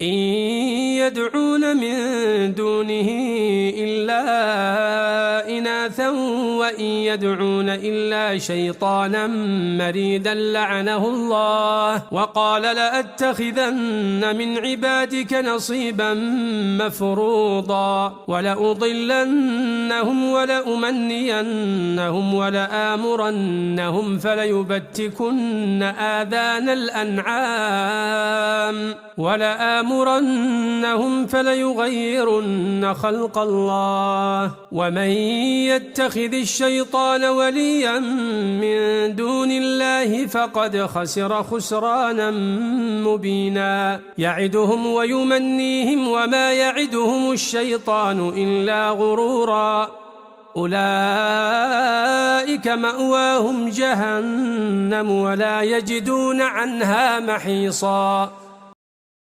إن يدعون من دونه إلا إناثا وإن يدعون إلا شيطانا مريدا لعنه الله وقال لأتخذن من عبادك نصيبا مفروضا ولأضلنهم ولأمنينهم ولآمرنهم فليبتكن آذان الأنعام ولآمرنهم فليغيرن خلق الله ومن يتخذ الشيطان وليا من دون الله فقد خسر خسرانا مبينا يعدهم ويمنيهم وما يعدهم الشيطان إلا غرورا أولئك مأواهم جهنم ولا يجدون عنها محيصا